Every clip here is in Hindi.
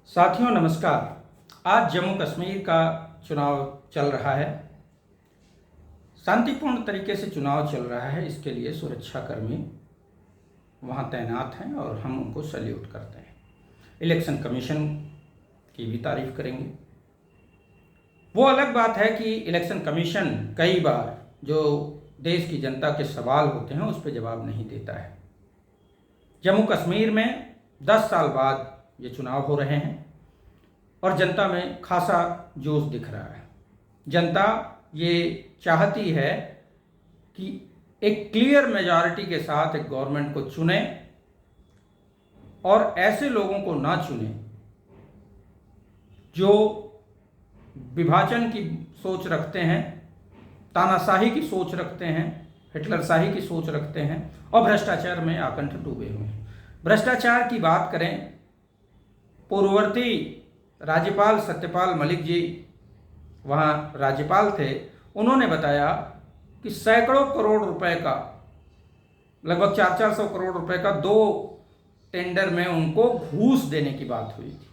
साथियों नमस्कार। आज जम्मू कश्मीर का चुनाव चल रहा है। शांतिपूर्ण तरीके से चुनाव चल रहा है, इसके लिए सुरक्षाकर्मी वहाँ तैनात हैं और हम उनको सैल्यूट करते हैं। इलेक्शन कमीशन की भी तारीफ करेंगे। वो अलग बात है कि इलेक्शन कमीशन कई बार जो देश की जनता के सवाल होते हैं उस पर जवाब नहीं देता है। जम्मू कश्मीर में 10 साल बाद ये चुनाव हो रहे हैं और जनता में खासा जोश दिख रहा है। जनता ये चाहती है कि एक क्लियर मेजॉरिटी के साथ एक गवर्नमेंट को चुने और ऐसे लोगों को ना चुने जो विभाजन की सोच रखते हैं, तानाशाही की सोच रखते हैं, हिटलरशाही की सोच रखते हैं और भ्रष्टाचार में आकंठ डूबे हुए हैं। भ्रष्टाचार की बात करें, पूर्ववर्ती राज्यपाल सत्यपाल मलिक जी वहाँ राज्यपाल थे, उन्होंने बताया कि सैकड़ों करोड़ रुपए का, लगभग 400 करोड़ रुपए का 2 टेंडर में उनको घूस देने की बात हुई थी।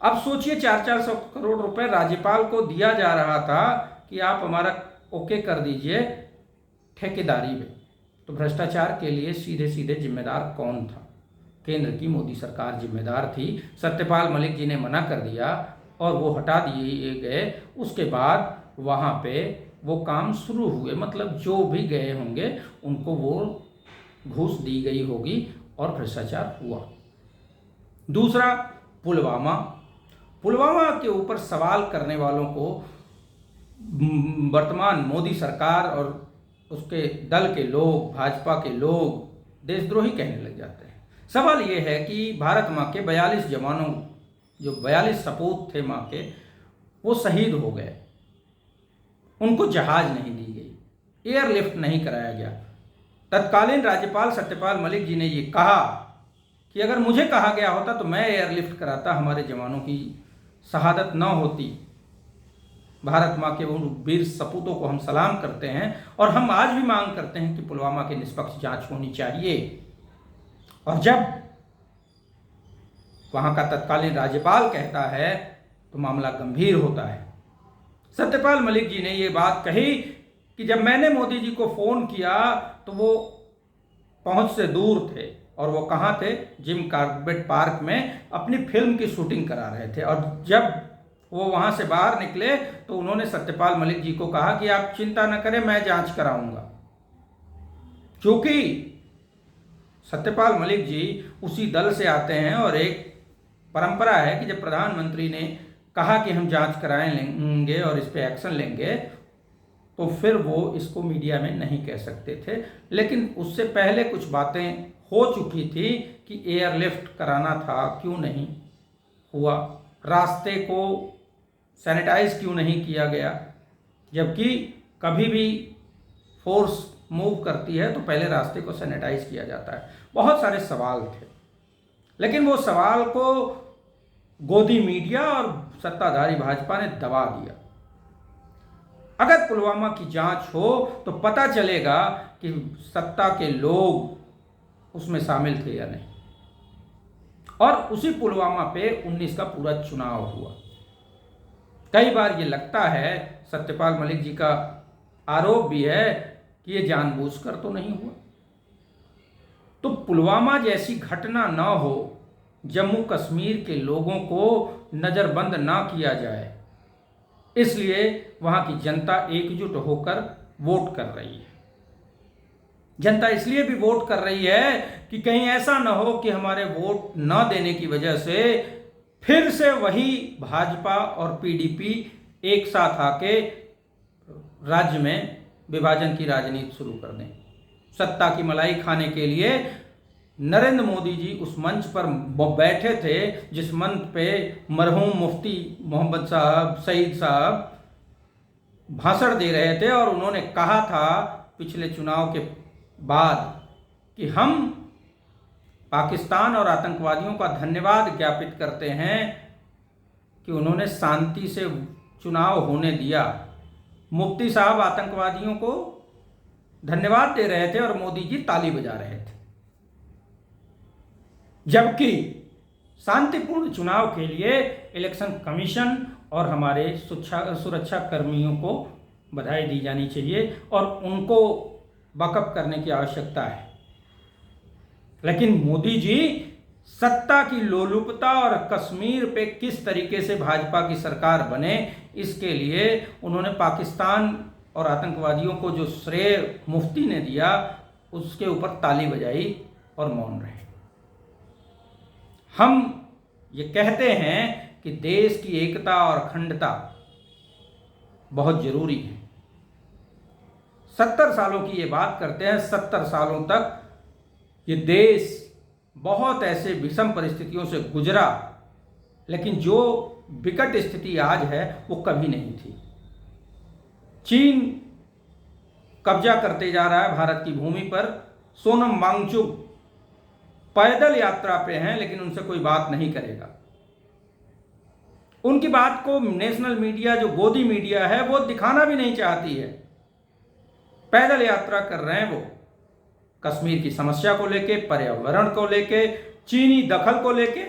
अब सोचिए 400 करोड़ रुपए राज्यपाल को दिया जा रहा था कि आप हमारा ओके कर दीजिए ठेकेदारी में। तो भ्रष्टाचार के लिए सीधे सीधे जिम्मेदार कौन था? केंद्र की मोदी सरकार जिम्मेदार थी। सत्यपाल मलिक जी ने मना कर दिया और वो हटा दिए गए। उसके बाद वहाँ पे वो काम शुरू हुए, मतलब जो भी गए होंगे उनको वो घूस दी गई होगी और भ्रष्टाचार हुआ। दूसरा, पुलवामा के ऊपर सवाल करने वालों को वर्तमान मोदी सरकार और उसके दल के लोग, भाजपा के लोग देशद्रोही कहने लग जाते हैं। सवाल ये है कि भारत माँ के 42 जवानों, जो 42 सपूत थे माँ के, वो शहीद हो गए। उनको जहाज नहीं दी गई, एयरलिफ्ट नहीं कराया गया। तत्कालीन राज्यपाल सत्यपाल मलिक जी ने ये कहा कि अगर मुझे कहा गया होता तो मैं एयरलिफ्ट कराता, हमारे जवानों की शहादत न होती। भारत माँ के उन वीर सपूतों को हम सलाम करते हैं और हम आज भी मांग करते हैं कि पुलवामा की निष्पक्ष जांच होनी चाहिए। और जब वहाँ का तत्कालीन राज्यपाल कहता है तो मामला गंभीर होता है। सत्यपाल मलिक जी ने ये बात कही कि जब मैंने मोदी जी को फ़ोन किया तो वो पहुंच से दूर थे और वो कहाँ थे? जिम कॉर्बेट पार्क में अपनी फिल्म की शूटिंग करा रहे थे। और जब वो वहाँ से बाहर निकले तो उन्होंने सत्यपाल मलिक जी को कहा कि आप चिंता न करें, मैं जांच कराऊंगा। क्योंकि सत्यपाल मलिक जी उसी दल से आते हैं और एक परंपरा है कि जब प्रधानमंत्री ने कहा कि हम जांच कराएं लेंगे और इस पर एक्शन लेंगे तो फिर वो इसको मीडिया में नहीं कह सकते थे। लेकिन उससे पहले कुछ बातें हो चुकी थी कि एयरलिफ्ट कराना था, क्यों नहीं हुआ? रास्ते को सैनिटाइज क्यों नहीं किया गया? जबकि कभी भी फोर्स मूव करती है तो पहले रास्ते को सैनिटाइज किया जाता है। बहुत सारे सवाल थे, लेकिन वो सवाल को गोदी मीडिया और सत्ताधारी भाजपा ने दबा दिया। अगर पुलवामा की जांच हो तो पता चलेगा कि सत्ता के लोग उसमें शामिल थे या नहीं। और उसी पुलवामा पे 19 का पूरा चुनाव हुआ। कई बार ये लगता है, सत्यपाल मलिक जी का आरोप भी है कि ये जानबूझकर तो नहीं हुआ। तो पुलवामा जैसी घटना न हो, जम्मू कश्मीर के लोगों को नज़रबंद ना किया जाए, इसलिए वहाँ की जनता एकजुट होकर वोट कर रही है। जनता इसलिए भी वोट कर रही है कि कहीं ऐसा न हो कि हमारे वोट न देने की वजह से फिर से वही भाजपा और पीडीपी एक साथ आके राज्य में विभाजन की राजनीति शुरू कर दें। सत्ता की मलाई खाने के लिए नरेंद्र मोदी जी उस मंच पर बैठे थे जिस मंच पे मरहूम मुफ्ती मोहम्मद साहब, सईद साहब भाषण दे रहे थे और उन्होंने कहा था पिछले चुनाव के बाद कि हम पाकिस्तान और आतंकवादियों का धन्यवाद ज्ञापित करते हैं कि उन्होंने शांति से चुनाव होने दिया। मुफ्ती साहब आतंकवादियों को धन्यवाद दे रहे थे और मोदी जी ताली बजा रहे थे। जबकि शांतिपूर्ण चुनाव के लिए इलेक्शन कमीशन और हमारे सुरक्षा कर्मियों को बधाई दी जानी चाहिए और उनको बकअप करने की आवश्यकता है। लेकिन मोदी जी सत्ता की लोलुपता और कश्मीर पे किस तरीके से भाजपा की सरकार बने, इसके लिए उन्होंने पाकिस्तान और आतंकवादियों को जो श्रेय मुफ्ती ने दिया उसके ऊपर ताली बजाई और मौन रहे। हम ये कहते हैं कि देश की एकता और अखंडता बहुत जरूरी है। 70 सालों की ये बात करते हैं, 70 सालों तक ये देश बहुत ऐसे विषम परिस्थितियों से गुजरा, लेकिन जो विकट स्थिति आज है वो कभी नहीं थी। चीन कब्जा करते जा रहा है भारत की भूमि पर। सोनम वांगचुक पैदल यात्रा पे हैं, लेकिन उनसे कोई बात नहीं करेगा। उनकी बात को नेशनल मीडिया, जो गोदी मीडिया है, वो दिखाना भी नहीं चाहती है। पैदल यात्रा कर रहे हैं वो, कश्मीर की समस्या को लेके, पर्यावरण को लेके, चीनी दखल को लेके।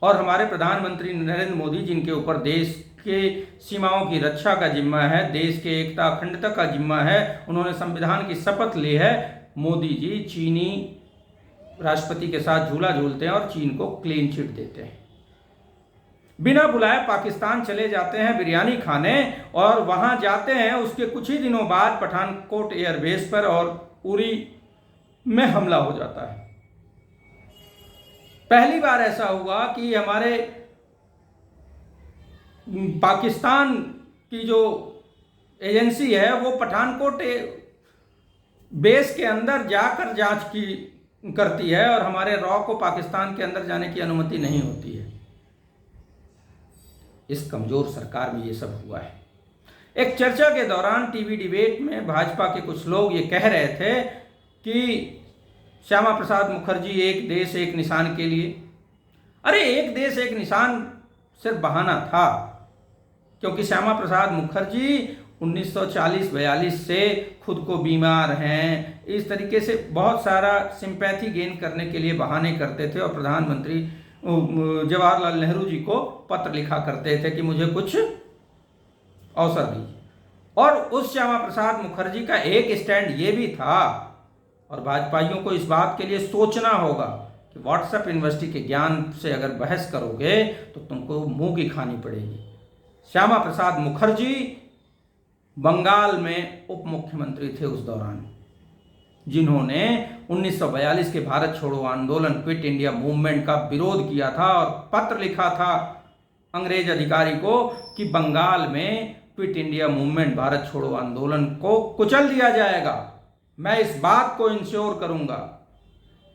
और हमारे प्रधानमंत्री नरेंद्र मोदी, जिनके ऊपर देश के सीमाओं की रक्षा का जिम्मा है, देश के एकता अखंडता का जिम्मा है, उन्होंने संविधान की शपथ ली है। मोदी जी चीनी राष्ट्रपति के साथ झूला झूलते हैं और चीन को क्लीन चिट देते हैं। बिना बुलाए पाकिस्तान चले जाते हैं बिरयानी खाने, और वहां जाते हैं उसके कुछ ही दिनों बाद पठानकोट एयरबेस पर और उरी में हमला हो जाता है। पहली बार ऐसा हुआ कि हमारे पाकिस्तान की जो एजेंसी है वो पठानकोट बेस के अंदर जाकर जांच करती है और हमारे रॉ को पाकिस्तान के अंदर जाने की अनुमति नहीं होती है। इस कमजोर सरकार में ये सब हुआ है। एक चर्चा के दौरान टीवी डिबेट में भाजपा के कुछ लोग ये कह रहे थे कि श्यामा प्रसाद मुखर्जी एक देश एक निशान के लिए। अरे एक देश एक निशान सिर्फ बहाना था, क्योंकि श्यामा प्रसाद मुखर्जी 1940-42 से खुद को बीमार हैं, इस तरीके से बहुत सारा सिंपैथी गेन करने के लिए बहाने करते थे और प्रधानमंत्री जवाहरलाल नेहरू जी को पत्र लिखा करते थे कि मुझे कुछ अवसर दीजिए। और उस श्यामा प्रसाद मुखर्जी का एक स्टैंड ये भी था, और भाजपाइयों को इस बात के लिए सोचना होगा कि व्हाट्सएप यूनिवर्सिटी के ज्ञान से अगर बहस करोगे तो तुमको मुंह की खानी पड़ेगी। श्यामा प्रसाद मुखर्जी बंगाल में उप मुख्यमंत्री थे उस दौरान, जिन्होंने 1942 के भारत छोड़ो आंदोलन, क्विट इंडिया मूवमेंट का विरोध किया था और पत्र लिखा था अंग्रेज अधिकारी को कि बंगाल में क्विट इंडिया मूवमेंट, भारत छोड़ो आंदोलन को कुचल दिया जाएगा, मैं इस बात को इंश्योर करूंगा।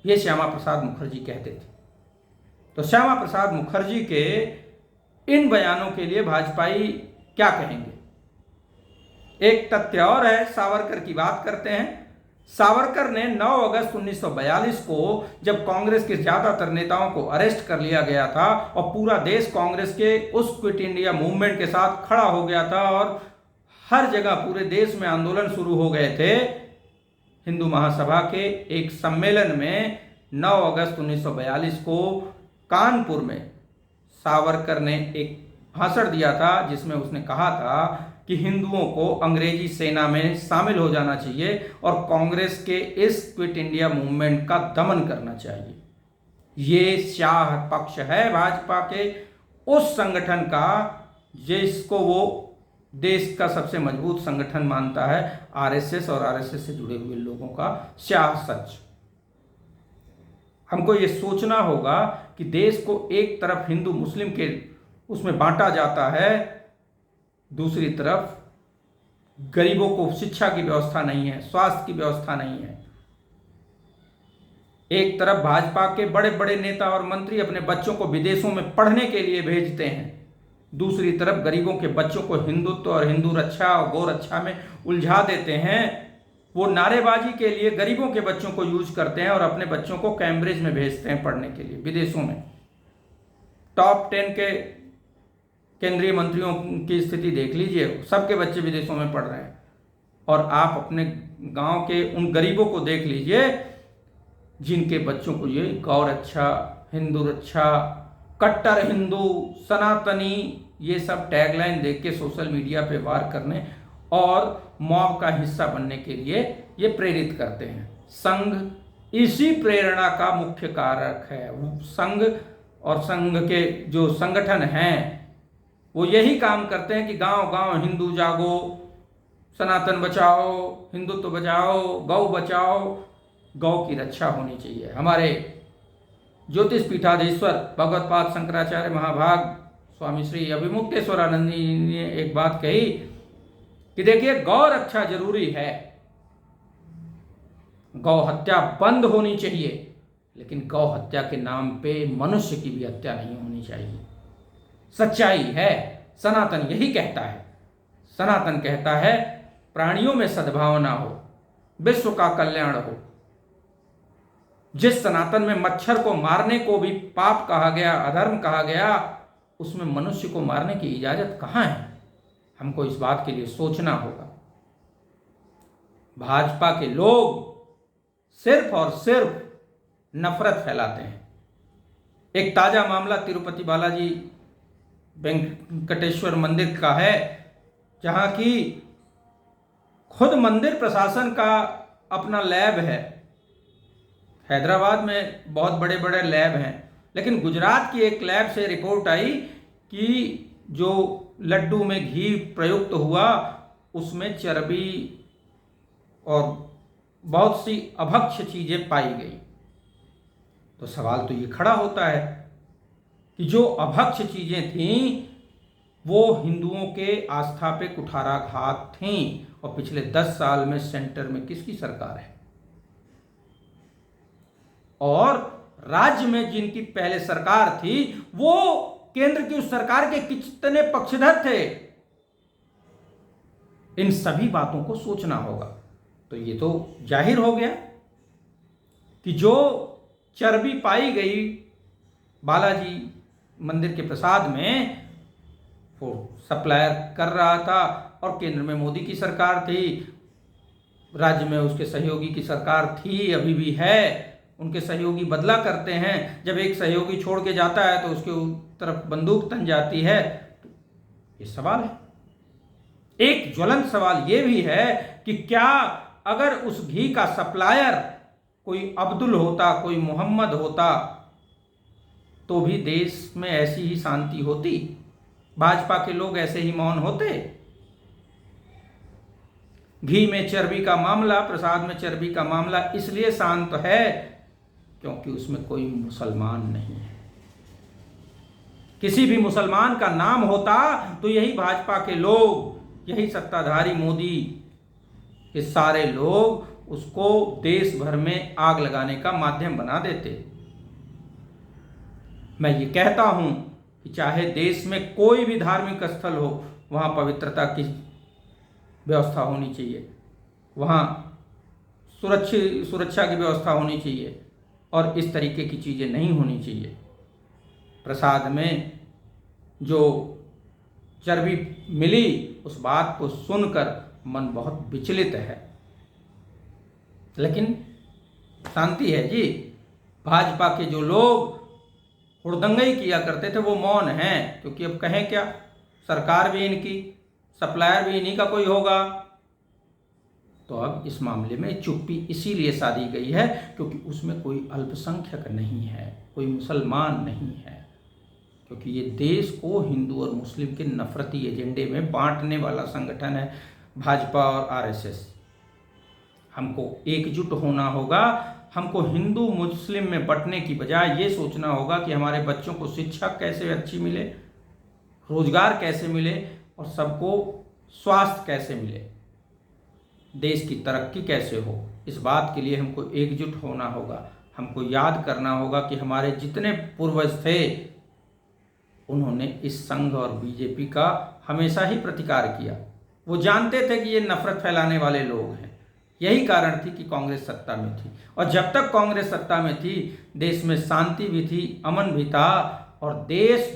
ये श्यामा प्रसाद मुखर्जी कहते थे। तो श्यामा प्रसाद मुखर्जी के इन बयानों के लिए भाजपाई क्या कहेंगे? एक तथ्य और है, सावरकर की बात करते हैं। सावरकर ने 9 अगस्त 1942 को, जब कांग्रेस के ज्यादातर नेताओं को अरेस्ट कर लिया गया था और पूरा देश कांग्रेस के उस क्विट इंडिया मूवमेंट के साथ खड़ा हो गया था और हर जगह पूरे देश में आंदोलन शुरू हो गए थे, हिंदू महासभा के एक सम्मेलन में 9 अगस्त 1942 को कानपुर में सावरकर ने एक भाषण दिया था, जिसमें उसने कहा था कि हिंदुओं को अंग्रेजी सेना में शामिल हो जाना चाहिए और कांग्रेस के इस क्विट इंडिया मूवमेंट का दमन करना चाहिए। ये शाह पक्ष है भाजपा के उस संगठन का जिसको वो देश का सबसे मजबूत संगठन मानता है, आरएसएस और आरएसएस से जुड़े हुए लोगों का शाह सच। हमको ये सोचना होगा कि देश को एक तरफ हिंदू मुस्लिम के उसमें बांटा जाता है, दूसरी तरफ गरीबों को शिक्षा की व्यवस्था नहीं है, स्वास्थ्य की व्यवस्था नहीं है। एक तरफ भाजपा के बड़े बड़े नेता और मंत्री अपने बच्चों को विदेशों में पढ़ने के लिए भेजते हैं, दूसरी तरफ गरीबों के बच्चों को हिंदुत्व और हिंदू रक्षा और गौ रक्षा में उलझा देते हैं। वो नारेबाजी के लिए गरीबों के बच्चों को यूज करते हैं और अपने बच्चों को कैम्ब्रिज में भेजते हैं पढ़ने के लिए विदेशों में। टॉप 10 के केंद्रीय मंत्रियों की स्थिति देख लीजिए, सबके बच्चे विदेशों में पढ़ रहे हैं। और आप अपने गांव के उन गरीबों को देख लीजिए जिनके बच्चों को ये गौ रक्षा हिंदू रक्षा, कट्टर हिंदू, सनातनी, ये सब टैगलाइन देख के सोशल मीडिया पे वार करने और मॉब का हिस्सा बनने के लिए ये प्रेरित करते हैं। संघ इसी प्रेरणा का मुख्य कारक है। संघ और संघ के जो संगठन हैं वो यही काम करते हैं कि गांव गांव हिंदू जागो, सनातन बचाओ, हिंदुत्व बचाओ, गौ बचाओ, गौ की रक्षा होनी चाहिए। हमारे ज्योतिष पीठाधीश्वर भगवत्पाद शंकराचार्य महाभाग स्वामी श्री अभिमुक्तेश्वरानंद जी ने एक बात कही कि देखिए, गौ रक्षा जरूरी है, गौ हत्या बंद होनी चाहिए, लेकिन गौ हत्या के नाम पे मनुष्य की भी हत्या नहीं होनी चाहिए। सच्चाई है, सनातन यही कहता है। सनातन कहता है प्राणियों में सद्भावना हो, विश्व का कल्याण हो। जिस सनातन में मच्छर को मारने को भी पाप कहा गया, अधर्म कहा गया, उसमें मनुष्य को मारने की इजाजत कहाँ है? हमको इस बात के लिए सोचना होगा। भाजपा के लोग सिर्फ और सिर्फ नफरत फैलाते हैं। एक ताजा मामला तिरुपति बालाजी वेंकटेश्वर मंदिर का है, जहां की खुद मंदिर प्रशासन का अपना लैब है। हैदराबाद में बहुत बड़े बड़े लैब हैं, लेकिन गुजरात की एक लैब से रिपोर्ट आई कि जो लड्डू में घी प्रयुक्त हुआ उसमें चर्बी और बहुत सी अभक्ष्य चीजें पाई गई। तो सवाल तो ये खड़ा होता है कि जो अभक्ष्य चीजें थीं वो हिंदुओं के आस्था पे कुठाराघात थीं, और पिछले 10 साल में सेंटर में किसकी सरकार है? और राज्य में जिनकी पहले सरकार थी वो केंद्र की उस सरकार के कितने पक्षधर थे? इन सभी बातों को सोचना होगा। तो ये तो जाहिर हो गया कि जो चर्बी पाई गई बालाजी मंदिर के प्रसाद में, वो सप्लायर कर रहा था, और केंद्र में मोदी की सरकार थी, राज्य में उसके सहयोगी की सरकार थी, अभी भी है। उनके सहयोगी बदला करते हैं। जब एक सहयोगी छोड़ के जाता है तो उसके तरफ बंदूक तन जाती है। तो ये सवाल है। एक ज्वलंत सवाल ये भी है कि क्या अगर उस घी का सप्लायर कोई अब्दुल होता, कोई मोहम्मद होता, तो भी देश में ऐसी ही शांति होती? भाजपा के लोग ऐसे ही मौन होते? घी में चर्बी का मामला, प्रसाद में चर्बी का मामला इसलिए शांत है क्योंकि उसमें कोई मुसलमान नहीं है। किसी भी मुसलमान का नाम होता तो यही भाजपा के लोग, यही सत्ताधारी मोदी, ये सारे लोग उसको देश भर में आग लगाने का माध्यम बना देते। मैं ये कहता हूं कि चाहे देश में कोई भी धार्मिक स्थल हो, वहां पवित्रता की व्यवस्था होनी चाहिए, वहां सुरक्षा की व्यवस्था होनी चाहिए, और इस तरीके की चीजें नहीं होनी चाहिए। प्रसाद में जो चर्बी मिली, उस बात को सुनकर मन बहुत विचलित है, लेकिन शांति है जी। भाजपा के जो लोग हुड़दंगई किया करते थे वो मौन हैं, क्योंकि अब कहें क्या, सरकार भी इनकी, सप्लायर भी इन्हीं का कोई होगा। तो अब इस मामले में चुप्पी इसीलिए साधी गई है क्योंकि उसमें कोई अल्पसंख्यक नहीं है, कोई मुसलमान नहीं है, क्योंकि ये देश को हिंदू और मुस्लिम के नफरती एजेंडे में बांटने वाला संगठन है भाजपा और आरएसएस। हमको एकजुट होना होगा। हमको हिंदू मुस्लिम में बंटने की बजाय ये सोचना होगा कि हमारे बच्चों को शिक्षा कैसे अच्छी मिले, रोजगार कैसे मिले, और सबको स्वास्थ्य कैसे मिले, देश की तरक्की कैसे हो। इस बात के लिए हमको एकजुट होना होगा। हमको याद करना होगा कि हमारे जितने पूर्वज थे उन्होंने इस संघ और बीजेपी का हमेशा ही प्रतिकार किया। वो जानते थे कि ये नफरत फैलाने वाले लोग हैं। यही कारण थी कि कांग्रेस सत्ता में थी, और जब तक कांग्रेस सत्ता में थी देश में शांति भी थी, अमन भी था, और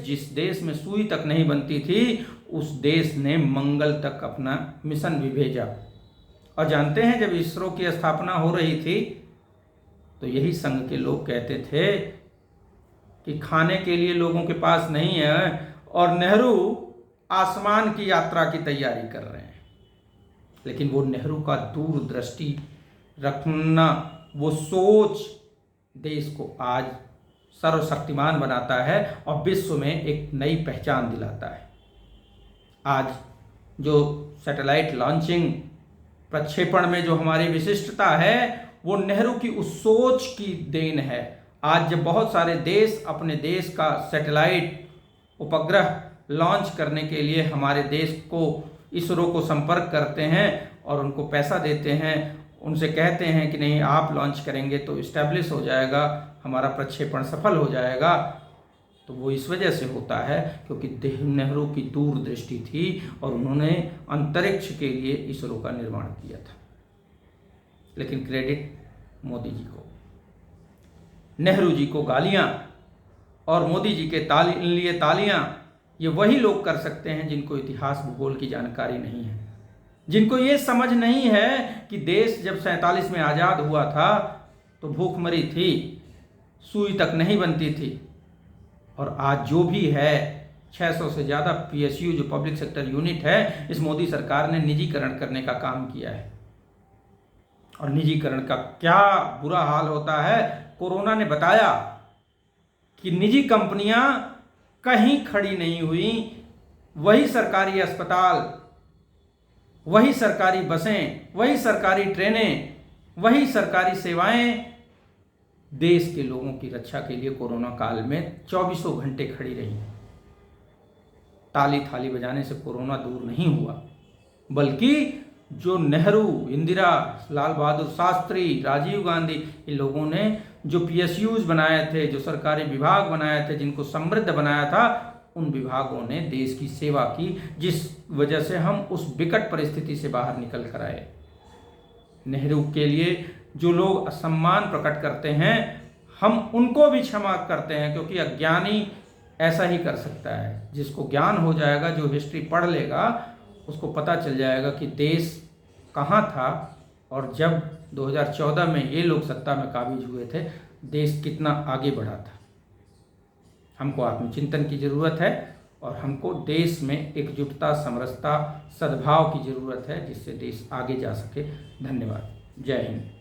जिस देश में सुई तक नहीं बनती थी उस देश ने मंगल तक अपना मिशन भी भेजा। और जानते हैं, जब इसरो की स्थापना हो रही थी तो यही संघ के लोग कहते थे कि खाने के लिए लोगों के पास नहीं है और नेहरू आसमान की यात्रा की तैयारी कर रहे हैं। लेकिन वो नेहरू का दूरदृष्टि रखना, वो सोच देश को आज सर्वशक्तिमान बनाता है और विश्व में एक नई पहचान दिलाता है। आज जो सैटेलाइट लॉन्चिंग प्रक्षेपण में जो हमारी विशिष्टता है वो नेहरू की उस सोच की देन है। आज जब बहुत सारे देश अपने देश का सैटेलाइट उपग्रह लॉन्च करने के लिए हमारे देश को इसरो को संपर्क करते हैं और उनको पैसा देते हैं, उनसे कहते हैं कि नहीं आप लॉन्च करेंगे तो इस्टेब्लिश हो जाएगा, हमारा प्रक्षेपण सफल हो जाएगा, तो वो इस वजह से होता है क्योंकि नेहरू की दूरदृष्टि थी और उन्होंने अंतरिक्ष के लिए इसरो का निर्माण किया था। लेकिन क्रेडिट मोदी जी को, नेहरू जी को गालियां और मोदी जी के लिए तालियां, ये वही लोग कर सकते हैं जिनको इतिहास भूगोल की जानकारी नहीं है, जिनको ये समझ नहीं है कि देश जब 47 में आज़ाद हुआ था तो भूखमरी थी, सुई तक नहीं बनती थी, और आज जो भी है 600 से ज़्यादा PSU जो पब्लिक सेक्टर यूनिट है, इस मोदी सरकार ने निजीकरण करने का काम किया है। और निजीकरण का क्या बुरा हाल होता है, कोरोना ने बताया कि निजी कंपनियां कहीं खड़ी नहीं हुई, वही सरकारी अस्पताल, वही सरकारी बसें, वही सरकारी ट्रेनें, वही सरकारी सेवाएं देश के लोगों की रक्षा के लिए कोरोना काल में 24 घंटे खड़ी रही। ताली थाली बजाने से कोरोना दूर नहीं हुआ, बल्कि जो नेहरू, इंदिरा, लाल बहादुर शास्त्री, राजीव गांधी, इन लोगों ने जो PSUs बनाए थे, जो सरकारी विभाग बनाए थे, जिनको समृद्ध बनाया था, उन विभागों ने देश की सेवा की, जिस वजह से हम उस विकट परिस्थिति से बाहर निकल कर आए। नेहरू के लिए जो लोग असम्मान प्रकट करते हैं, हम उनको भी क्षमा करते हैं, क्योंकि अज्ञानी ऐसा ही कर सकता है। जिसको ज्ञान हो जाएगा, जो हिस्ट्री पढ़ लेगा, उसको पता चल जाएगा कि देश कहाँ था और जब 2014 में ये लोग सत्ता में काबिज हुए थे, देश कितना आगे बढ़ा था। हमको आत्मचिंतन की ज़रूरत है और हमको देश में एकजुटता, समरसता, सद्भाव की ज़रूरत है, जिससे देश आगे जा सके। धन्यवाद। जय हिंद।